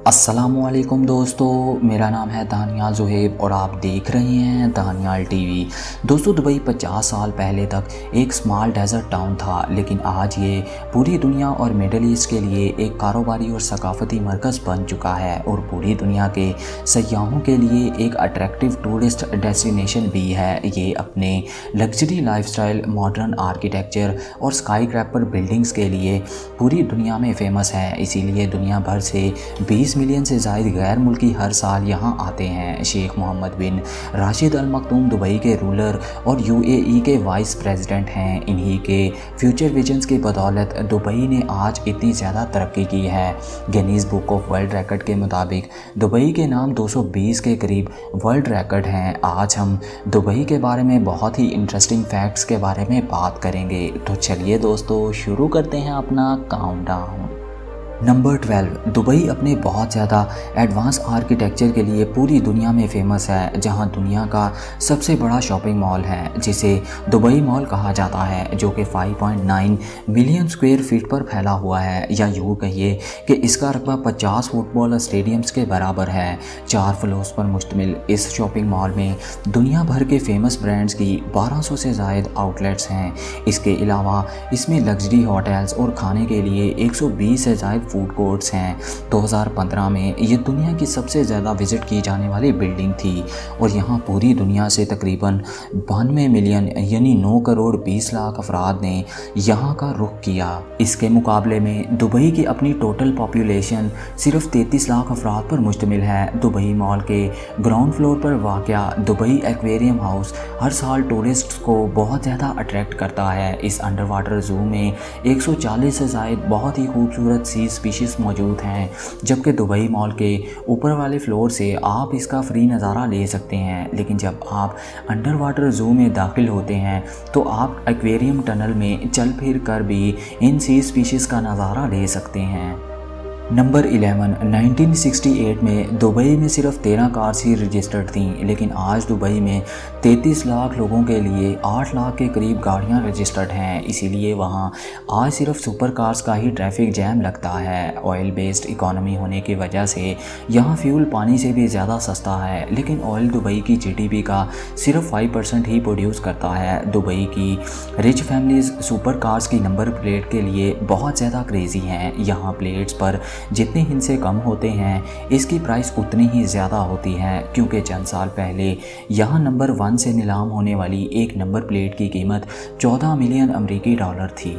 अस्सलामुअलैकुम दोस्तों, मेरा नाम है दानियाल ज़ुहैब और आप देख रहे हैं दानियाल टीवी। दोस्तों, दुबई 50 साल पहले तक एक स्मॉल डेजर्ट टाउन था, लेकिन आज ये पूरी दुनिया और मिडल ईस्ट के लिए एक कारोबारी और सकाफती मरकज़ बन चुका है और पूरी दुनिया के सयाहों के लिए एक अट्रैक्टिव टूरिस्ट डेस्टिनेशन भी है। ये अपने लग्जरी लाइफस्टाइल, मॉडर्न आर्किटेक्चर और स्काईक्रैपर बिल्डिंग्स के लिए पूरी दुनिया में फ़ेमस है। इसीलिए दुनिया भर से 20 मिलियन से ज़ायद गैर मुल्की हर साल यहाँ आते हैं। शेख मोहम्मद बिन राशिद अल मखदूम दुबई के रूलर और यूएई के वाइस प्रेसिडेंट हैं। इन्हीं के फ्यूचर विजन्स की बदौलत दुबई ने आज इतनी ज़्यादा तरक्की की है। Guinness book of world record के मुताबिक दुबई के नाम 220 के करीब वर्ल्ड रिकॉर्ड हैं। आज हम दुबई के बारे में बहुत ही इंटरेस्टिंग फैक्ट्स के बारे में बात करेंगे। तो चलिए दोस्तों, शुरू करते हैं अपना काउंटडाउन। नंबर 12, दुबई अपने बहुत ज़्यादा एडवांस आर्किटेक्चर के लिए पूरी दुनिया में फ़ेमस है, जहां दुनिया का सबसे बड़ा शॉपिंग मॉल है जिसे दुबई मॉल कहा जाता है, जो कि 5.9 मिलियन स्क्वायर फीट पर फैला हुआ है, या यूँ कहिए कि इसका रकबा 50 फुटबॉल स्टेडियम्स के बराबर है। 4 फ्लोर्स पर मुश्तमिल इस शॉपिंग मॉल में दुनिया भर के फेमस ब्रांड्स की 1200 से ज़ायद आउटलेट्स हैं। इसके अलावा इसमें लग्जरी होटल्स और खाने के लिए 120 से ज़ायद फूड कोर्ट्स हैं। 2015 में ये दुनिया की सबसे ज़्यादा विज़िट की जाने वाली बिल्डिंग थी और यहाँ पूरी दुनिया से तकरीबन 92 मिलियन यानी 9 करोड़ 20 लाख अफराद ने यहाँ का रुख किया। इसके मुकाबले में दुबई की अपनी टोटल पॉपुलेशन सिर्फ 33 लाख अफराद पर मुश्तमिल है। दुबई मॉल के ग्राउंड फ्लोर पर वाक़या दुबई एक्वेरियम हाउस हर साल टूरिस्ट्स को बहुत ज़्यादा अट्रैक्ट करता है। इस अंडर वाटर ज़ू में 140 से ज़ायद बहुत ही खूबसूरत सी स्पीशीज़ मौजूद हैं, जबकि दुबई मॉल के ऊपर वाले फ्लोर से आप इसका फ्री नज़ारा ले सकते हैं। लेकिन जब आप अंडर वाटर ज़ू में दाखिल होते हैं तो आप एक्वेरियम टनल में चल फिर कर भी इन सी स्पीशीज़ का नज़ारा ले सकते हैं। नंबर 11, 1968 में दुबई में सिर्फ 13 कार्स ही रजिस्टर्ड थीं, लेकिन आज दुबई में 33 लाख लोगों के लिए 8 लाख के करीब गाड़ियां रजिस्टर्ड हैं। इसीलिए वहां आज सिर्फ सुपर कार्स का ही ट्रैफिक जैम लगता है। ऑयल बेस्ड इकोनॉमी होने की वजह से यहां फ्यूल पानी से भी ज़्यादा सस्ता है, लेकिन ऑयल दुबई की जीडीपी का सिर्फ 5% ही प्रोड्यूस करता है। दुबई की रिच फैमिलीज़ सुपर कार्स की नंबर प्लेट के लिए बहुत ज़्यादा क्रेज़ी हैं। यहाँ प्लेट्स पर जितने हिस्से कम होते हैं, इसकी प्राइस उतनी ही ज़्यादा होती है, क्योंकि चंद साल पहले यहाँ नंबर 1 से नीलाम होने वाली एक नंबर प्लेट की कीमत 14 मिलियन अमेरिकी डॉलर थी।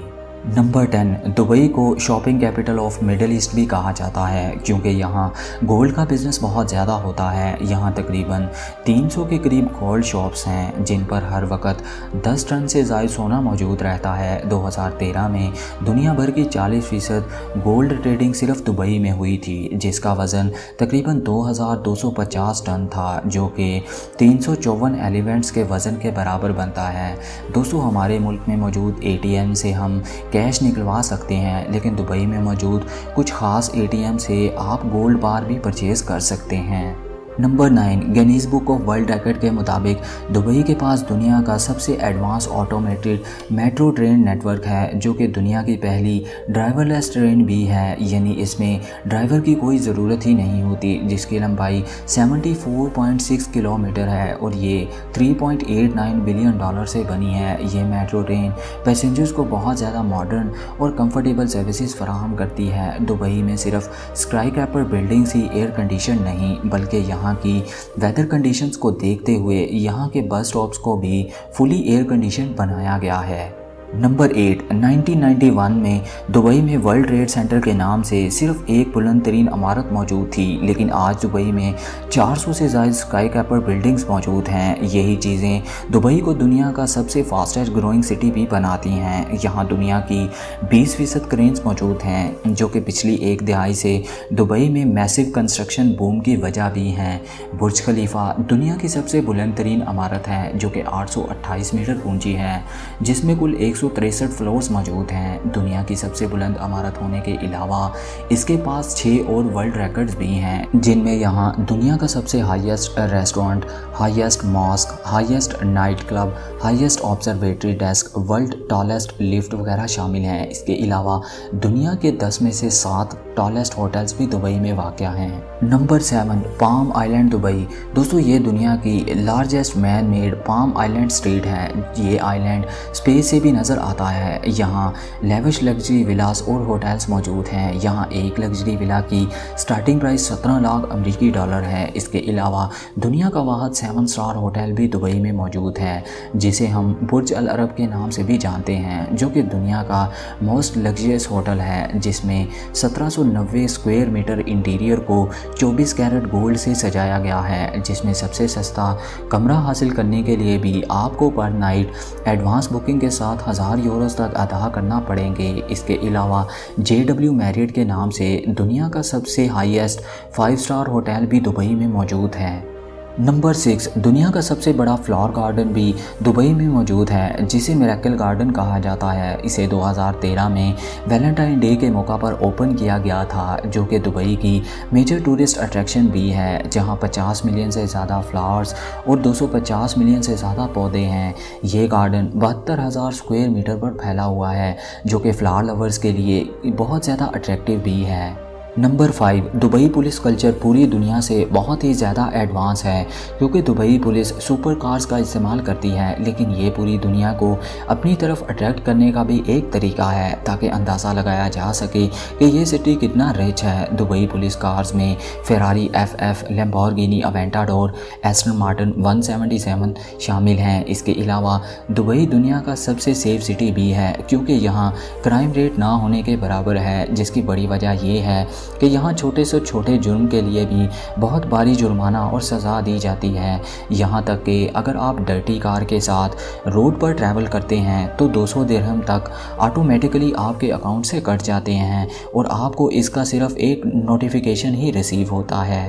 नंबर 10, दुबई को shopping capital of middle east भी कहा जाता है, क्योंकि यहाँ गोल्ड का बिज़नेस बहुत ज़्यादा होता है। यहाँ तकरीबन 300 के करीब गोल्ड शॉप्स हैं, जिन पर हर वक्त 10 टन से ज़ायद सोना मौजूद रहता है। 2013 में दुनिया भर की 40% गोल्ड ट्रेडिंग सिर्फ दुबई में हुई थी, जिसका वज़न तकरीबन 2250 टन था, जो कि 354 एलिमेंट्स के वज़न के बराबर बनता है। दोस्तों, हमारे मुल्क में मौजूद ATM से हम कैश निकलवा सकते हैं, लेकिन दुबई में मौजूद कुछ ख़ास ATM से आप गोल्ड बार भी परचेज़ कर सकते हैं। Number 9, Guinness book of world record के मुताबिक दुबई के पास दुनिया का सबसे advance automated metro train network है, जो कि दुनिया की पहली ड्राइवरलेस ट्रेन भी है, यानी इसमें ड्राइवर की कोई ज़रूरत ही नहीं होती, जिसकी लंबाई 74.6 किलोमीटर है और ये 3.89 बिलियन डॉलर से बनी है। ये मेट्रो ट्रेन पैसेंजर्स को बहुत ज़्यादा मॉडर्न और कंफर्टेबल सर्विसेज फराहम करती है। दुबई में सिर्फ स्काईक्रैपर बिल्डिंग्स ही एयर कंडीशन नहीं, बल्कि यहाँ की वेदर कंडीशंस को देखते हुए यहाँ के बस स्टॉप्स को भी फुली एयर कंडीशन बनाया गया है। नंबर 8, 1991 में दुबई में वर्ल्ड ट्रेड सेंटर के नाम से सिर्फ एक बुलंद तरीन इमारत मौजूद थी, लेकिन आज दुबई में 400 से ज़ायद स्काईक्रैपर बिल्डिंग्स मौजूद हैं। यही चीज़ें दुबई को दुनिया का सबसे फास्टेस्ट ग्रोइंग सिटी भी बनाती हैं। यहाँ दुनिया की 20% क्रेन्स मौजूद हैं, जो कि पिछली एक दिहाई से दुबई में मैसिव कंस्ट्रक्शन बूम की वजह भी हैं। बुर्ज खलीफा दुनिया की सबसे बुलंद तरीन इमारत है, जो कि 828 मीटर ऊंची है, जिसमें कुल 100 163 फ्लोर्स मौजूद हैं। दुनिया की सबसे बुलंद इमारत होने के अलावा इसके पास 6 और वर्ल्ड रिकॉर्ड्स भी हैं, जिनमें यहाँ दुनिया का सबसे highest restaurant, highest mosque, highest night club, highest observatory desk, world tallest lift वगैरह शामिल हैं। इसके अलावा दुनिया के 10 में से 7 टॉलेस्ट होटल्स भी दुबई में वाक़या हैं। Number 7, palm island Dubai. दोस्तों ये दुनिया की largest man made palm island street है। ये आइलैंड स्पेस से भी नज़र आता है। यहाँ लेविश लग्जरी विलास और होटल्स मौजूद हैं। यहाँ एक लग्जरी विला की स्टार्टिंग प्राइस 17 लाख अमेरिकी डॉलर है। इसके अलावा दुनिया का वाहद 7 स्टार होटल भी दुबई में मौजूद है, जिसे हम बुर्ज अल अरब के नाम से भी जानते हैं, जो कि दुनिया का मोस्ट लग्जरियस होटल है, जिसमें 1790 स्क्वायर मीटर इंटीरियर को 24 कैरेट गोल्ड से सजाया गया है, जिसमें सबसे सस्ता कमरा हासिल करने के लिए भी आपको पर नाइट एडवांस बुकिंग के साथ 1000 यूरोस तक अदा करना पड़ेंगे। इसके अलावा JW मैरियट के नाम से दुनिया का सबसे हाईएस्ट 5 स्टार होटल भी दुबई में मौजूद है। नंबर 6, दुनिया का सबसे बड़ा फ्लावर गार्डन भी दुबई में मौजूद है, जिसे मिरेकल गार्डन कहा जाता है। इसे 2013 में वैलेंटाइन डे के मौका पर ओपन किया गया था, जो कि दुबई की मेजर टूरिस्ट अट्रैक्शन भी है, जहां 50 मिलियन से ज़्यादा फ्लावर्स और 250 मिलियन से ज़्यादा पौधे हैं। ये गार्डन 72,000 स्क्वायर मीटर पर फैला हुआ है, जो कि फ्लावर लवर्स के लिए बहुत ज़्यादा अट्रैक्टिव भी है। नंबर 5, दुबई पुलिस कल्चर पूरी दुनिया से बहुत ही ज़्यादा एडवांस है, क्योंकि दुबई पुलिस सुपर कार्स का इस्तेमाल करती है, लेकिन ये पूरी दुनिया को अपनी तरफ अट्रैक्ट करने का भी एक तरीका है, ताकि अंदाज़ा लगाया जा सके कि ये सिटी कितना रिच है। दुबई पुलिस कार्स में Ferrari FF, Lamborghini Aventador, Aston Martin 177 शामिल हैं। इसके अलावा दुबई दुनिया का सबसे सेफ सिटी भी है, क्योंकि यहाँ क्राइम रेट ना होने के बराबर है, जिसकी बड़ी वजह ये है कि यहाँ छोटे से छोटे जुर्म के लिए भी बहुत भारी जुर्माना और सज़ा दी जाती है। यहाँ तक कि अगर आप डर्टी कार के साथ रोड पर ट्रैवल करते हैं तो 200 दिरहम तक ऑटोमेटिकली आपके अकाउंट से कट जाते हैं, और आपको इसका सिर्फ एक नोटिफिकेशन ही रिसीव होता है।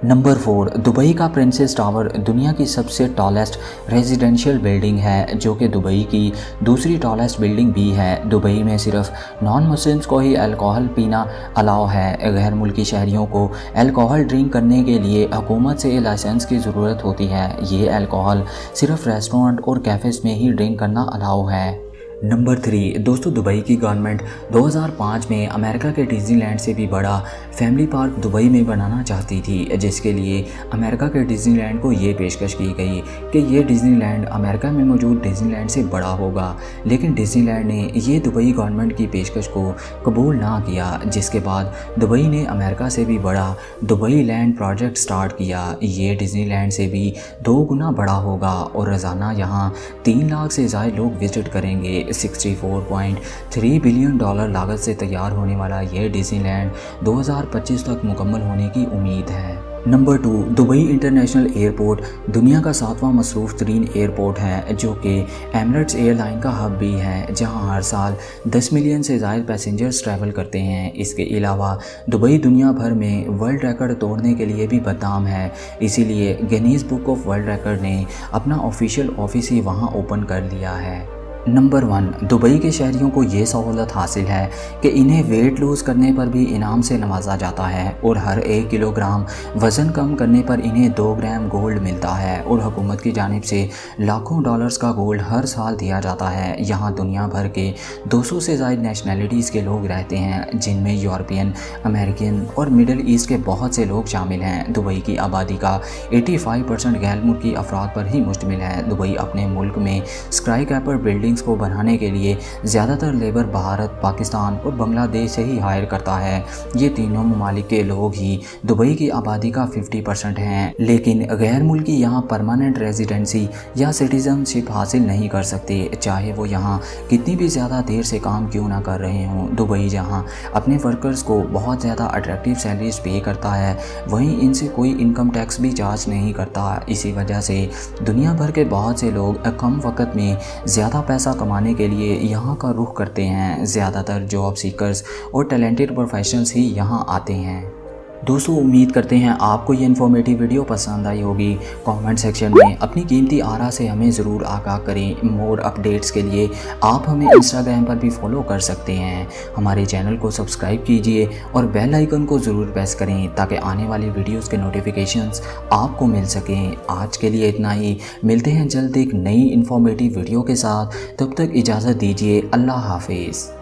नंबर 4, दुबई का प्रिंसेस टावर दुनिया की सबसे टॉलेस्ट रेजिडेंशियल बिल्डिंग है, जो कि दुबई की दूसरी टॉलेस्ट बिल्डिंग भी है। दुबई में सिर्फ नॉन मुस्लिम्स को ही अल्कोहल पीना अलाउ है। गैर मुल्की शहरियों को अल्कोहल ड्रिंक करने के लिए हुकूमत से लाइसेंस की ज़रूरत होती है। ये अल्कोहल सिर्फ रेस्टोरेंट और कैफ़ेज़ में ही ड्रिंक करना अलाउ है। नंबर 3, दोस्तों दुबई की गवर्नमेंट 2005 में अमेरिका के डिज्नीलैंड से भी बड़ा फैमिली पार्क दुबई में बनाना चाहती थी, जिसके लिए अमेरिका के डिज्नीलैंड को ये पेशकश की गई कि ये डिज्नीलैंड अमेरिका में मौजूद डिज्नीलैंड से बड़ा होगा, लेकिन डिज्नीलैंड ने ये दुबई गवर्नमेंट की पेशकश को कबूल ना किया, जिसके बाद दुबई ने अमेरिका से भी बड़ा दुबई लैंड प्रोजेक्ट स्टार्ट किया। ये डिज्नीलैंड से भी 2 गुना बड़ा होगा और रोज़ाना यहाँ 3 लाख से ज़्यादा लोग विजिट करेंगे। 64.3 बिलियन डॉलर लागत से तैयार होने वाला यह डिज्नीलैंड 2025 तक मुकम्मल होने की उम्मीद है। नंबर 2, दुबई इंटरनेशनल एयरपोर्ट दुनिया का 7वां मसरूफ़ तरीन एयरपोर्ट है, जो कि एमिरेट्स एयरलाइन का हब भी है, जहां हर साल 10 मिलियन से ज़्यादा पैसेंजर्स ट्रैवल करते हैं। इसके अलावा दुबई दुनिया भर में वर्ल्ड रिकॉर्ड तोड़ने के लिए भी बदनाम है, इसीलिए Guinness book of world record ने अपना ऑफिशियल ऑफिस ही वहां ओपन कर लिया है। नंबर 1, दुबई के शहरियों को ये सहूलत हासिल है कि इन्हें वेट लूज़ करने पर भी इनाम से नवाजा जाता है, और हर 1 किलोग्राम वज़न कम करने पर इन्हें 2 ग्राम गोल्ड मिलता है, और हुकूमत की जानिब से लाखों डॉलर्स का गोल्ड हर साल दिया जाता है। यहाँ दुनिया भर के 200 से ज़्यादा नेशनैलिटीज़ के लोग रहते हैं, जिनमें यूरोपियन, अमेरिकन और मिडल ईस्ट के बहुत से लोग शामिल हैं। दुबई की आबादी का 85% गैर मुल्की अफराद पर ही मुश्तमिल है। दुबई अपने मुल्क में स्काई कैपर बिल्डिंग्स को बनाने के लिए ज़्यादातर लेबर भारत, पाकिस्तान और बांग्लादेश से ही हायर करता है। ये तीनों ममालिक के लोग ही दुबई की आबादी का 50% हैं, लेकिन गैर मुल्की यहाँ परमानेंट रेजिडेंसी या सिटीजनशिप हासिल नहीं कर सकते, चाहे वो यहाँ कितनी भी ज़्यादा देर से काम क्यों ना कर रहे हों। दुबई जहाँ अपने वर्कर्स को बहुत ज़्यादा अट्रैक्टिव सैलरीज पे करता है, वहीं इनसे कोई इनकम टैक्स भी चार्ज नहीं करता। इसी वजह से दुनिया भर के बहुत से लोग कम वक्त में ज़्यादा पैसा कमाने के लिए यहाँ का रुख करते हैं। ज़्यादातर जॉब सीकर्स और टैलेंटेड प्रोफेशनल्स ही यहाँ आते हैं। दोस्तों उम्मीद करते हैं आपको ये इन्फॉर्मेटिव वीडियो पसंद आई होगी। कमेंट सेक्शन में अपनी कीमती आरा से हमें ज़रूर आगाह करें। मोर अपडेट्स के लिए आप हमें इंस्टाग्राम पर भी फॉलो कर सकते हैं। हमारे चैनल को सब्सक्राइब कीजिए और बेल आइकन को ज़रूर प्रेस करें ताकि आने वाली वीडियोस के नोटिफिकेशंस आपको मिल सकें। आज के लिए इतना ही, मिलते हैं जल्द एक नई इन्फॉर्मेटिव वीडियो के साथ। तब तक इजाज़त दीजिए। अल्लाह हाफिज़।